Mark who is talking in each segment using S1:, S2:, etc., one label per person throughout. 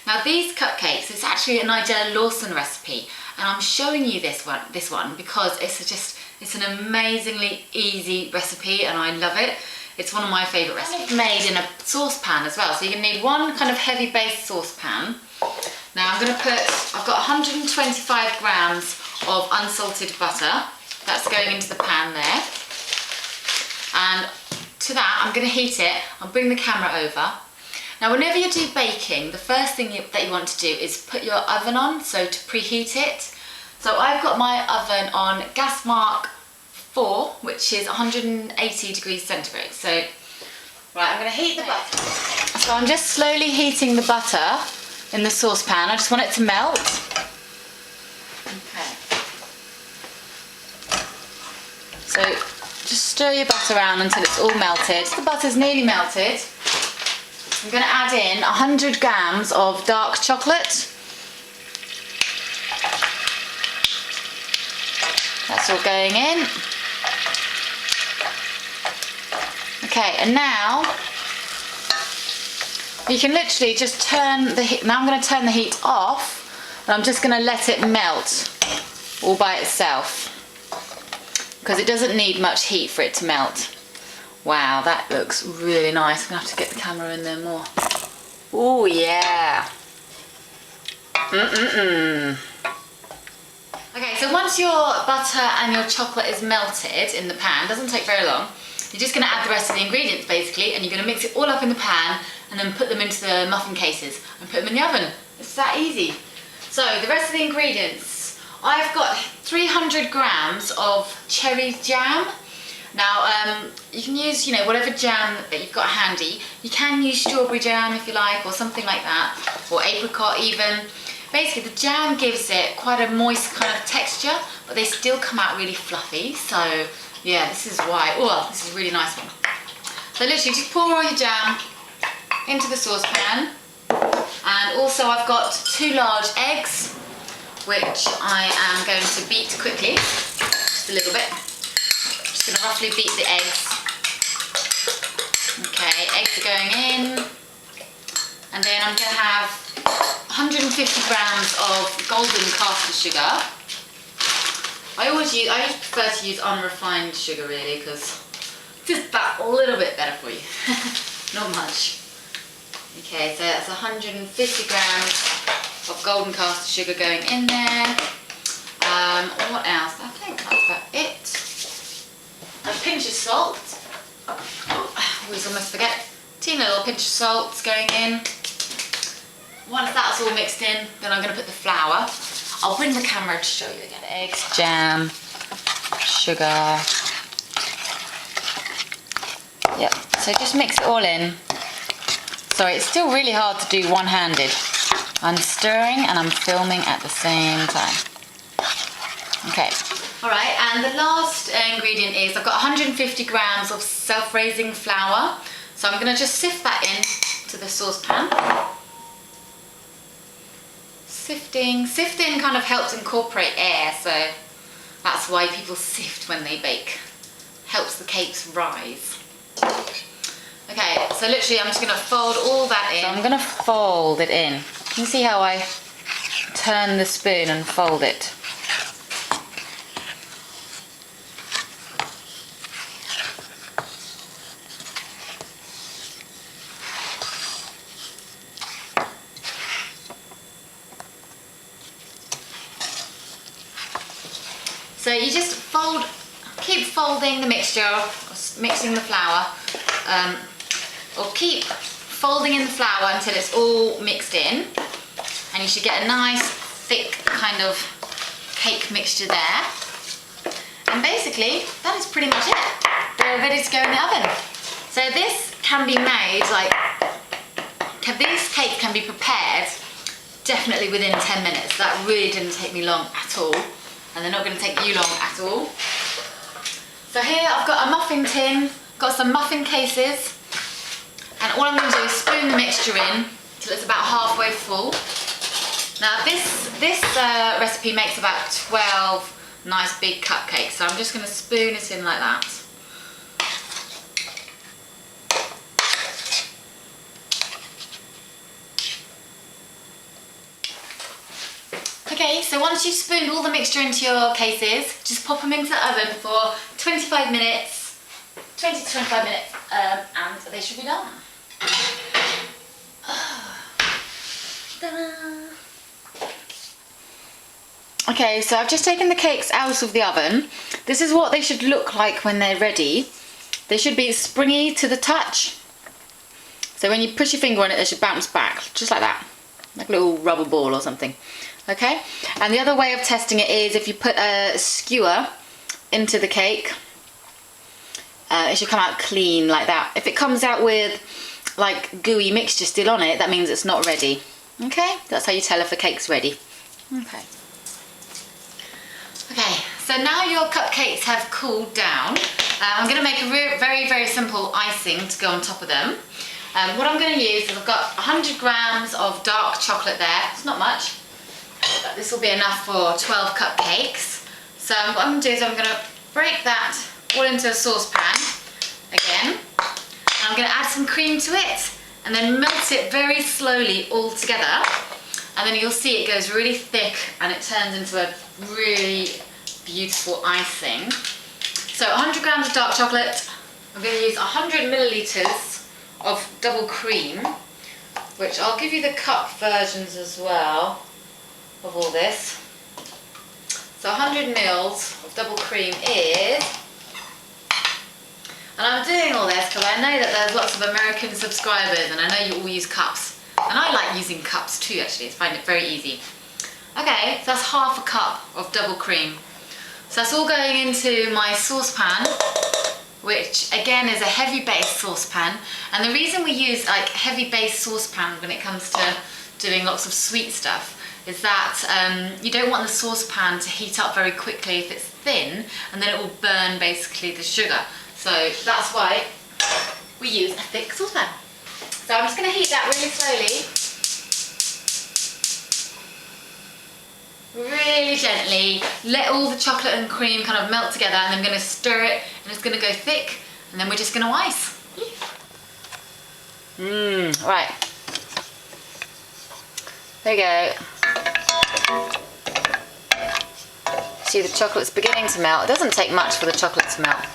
S1: Now these cupcakes, it's actually a Nigella Lawson recipe, and I'm showing you this one because it's an amazingly easy recipe and I love it. It's one of my favourite recipes. Made in a saucepan as well, so you're going to need one kind of heavy base saucepan. Now I've got 125 grams of unsalted butter. That's going into the pan there. And to that, I'm going to heat it. I'll bring the camera over. Now whenever you do baking, the first thing that you want to do is put your oven on, so to preheat it. So I've got my oven on gas mark 4, which is 180 degrees centigrade. So, right, I'm going to heat the butter. So I'm just slowly heating the butter in the saucepan. I just want it to melt. Okay. So just stir your butter around until it's all melted. Once the butter's nearly melted, I'm going to add in 100 grams of dark chocolate. That's all going in. Okay, and now you can literally just turn the heat. Now I'm going to turn the heat off, and I'm just going to let it melt all by itself because it doesn't need much heat for it to melt. Wow, that looks really nice. I'm going to have to get the camera in there more. Oh yeah. Okay, so once your butter and your chocolate is melted in the pan, doesn't take very long, you're just going to add the rest of the ingredients basically, and you're going to mix it all up in the pan and then put them into the muffin cases and put them in the oven. It's that easy. So the rest of the ingredients, I've got 300 grams of cherry jam. Now you can use, whatever jam that you've got handy. You can use strawberry jam if you like, or something like that, or apricot even. Basically the jam gives it quite a moist kind of texture, but they still come out really fluffy. So yeah, this is why. Oh, this is a really nice one. So literally just pour all your jam into the saucepan, and also I've got 2 large eggs, which I am going to beat quickly, just a little bit. Just going to roughly beat the eggs. Okay, eggs are going in, and then I'm going to have 150 grams of golden caster sugar. I prefer to use unrefined sugar really, because it's just that little bit better for you. Not much. Okay, so that's 150 grams of golden caster sugar going in there. What else? I think that's about it. A pinch of salt. Oh, I always almost forget. Teeny little pinch of salt going in. Once that's all mixed in, then I'm going to put the flour. I'll bring the camera to show you again. Eggs, jam, sugar. Yep, so just mix it all in. Sorry, it's still really hard to do one-handed. I'm stirring and I'm filming at the same time. Okay. Alright, and the last ingredient is I've got 150 grams of self-raising flour. So I'm going to just sift that in to the saucepan. Sifting kind of helps incorporate air, so that's why people sift when they bake. Helps the cakes rise. Okay, so literally I'm just going to fold all that in. So I'm going to fold it in. You can see how I turn the spoon and fold it. So you just keep folding the mixture, mixing the flour, or keep folding in the flour until it's all mixed in, and you should get a nice thick kind of cake mixture there. And basically that is pretty much it. They're ready to go in the oven. So this can be made these cakes can be prepared definitely within 10 minutes. That really didn't take me long at all. And they're not going to take you long at all. So here I've got a muffin tin, got some muffin cases, and all I'm going to do is spoon the mixture in till it's about halfway full. Now this recipe makes about 12 nice big cupcakes, so I'm just going to spoon it in like that. Okay, so once you've spooned all the mixture into your cases, just pop them into the oven for 25 minutes, 20 to 25 minutes, and they should be done. Okay, so I've just taken the cakes out of the oven. This is what they should look like when they're ready. They should be springy to the touch. So when you push your finger on it, they should bounce back, just like that. Like a little rubber ball or something. Okay? And the other way of testing it is if you put a skewer into the cake, it should come out clean like that. If it comes out with like gooey mixture still on it, that means it's not ready. Okay? That's how you tell if the cake's ready. Okay. Okay, so now your cupcakes have cooled down. I'm going to make a very, very simple icing to go on top of them. What I'm going to use is I've got 100 grams of dark chocolate there. It's not much, but this will be enough for 12 cupcakes. So what I'm going to do is I'm going to break that all into a saucepan again. And I'm going to add some cream to it and then melt it very slowly all together. And then you'll see it goes really thick and it turns into a really beautiful icing. So 100 grams of dark chocolate, I'm going to use 100 millilitres of double cream, which I'll give you the cup versions as well of all this. So 100 mils of double cream is, and I'm doing all this because I know that there's lots of American subscribers and I know you all use cups. And I like using cups too actually, I find it very easy. Okay, so that's half a cup of double cream. So that's all going into my saucepan, which again is a heavy base saucepan. And the reason we use like heavy base saucepan when it comes to doing lots of sweet stuff is that you don't want the saucepan to heat up very quickly if it's thin, and then it will burn basically the sugar. So that's why we use a thick saucepan. So I'm just going to heat that really slowly. Really gently, let all the chocolate and cream kind of melt together, and I'm going to stir it and it's going to go thick, and then we're just going to ice. Right. There you go. See, the chocolate's beginning to melt. It doesn't take much for the chocolate to melt.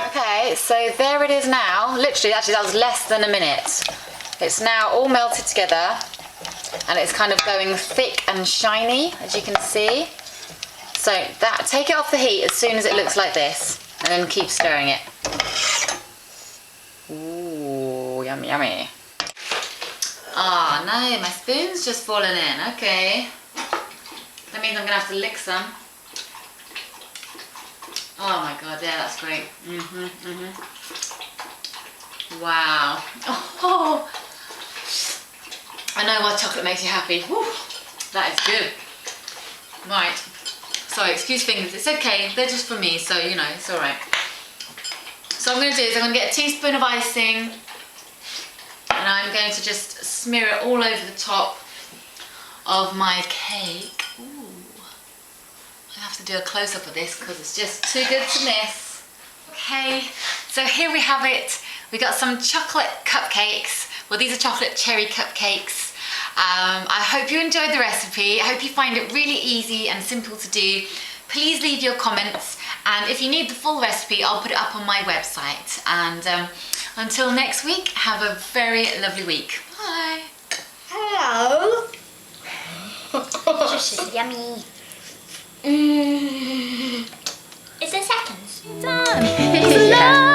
S1: Okay, so there it is now. Literally, actually that was less than a minute. It's now all melted together and it's kind of going thick and shiny, as you can see. So take it off the heat as soon as it looks like this, and then keep stirring it. Ooh, yummy, yummy. Oh no, my spoon's just fallen in. Okay. That means I'm gonna have to lick some. Oh my god, yeah, that's great. Wow. Oh, I know why chocolate makes you happy. Woo, that is good. Right. Sorry, excuse fingers. It's okay. They're just for me, so you know, it's all right. So what I'm going to do is I'm going to get a teaspoon of icing, and I'm going to just smear it all over the top of my cake. Ooh. I have to do a close-up of this because it's just too good to miss. Okay, so here we have it. We got some chocolate cupcakes. Well, these are chocolate cherry cupcakes. I hope you enjoyed the recipe. I hope you find it really easy and simple to do. Please leave your comments, and if you need the full recipe, I'll put it up on my website. And until next week, have a very lovely week. Bye.
S2: Hello. This is yummy. Is there seconds?
S1: Done. Yeah.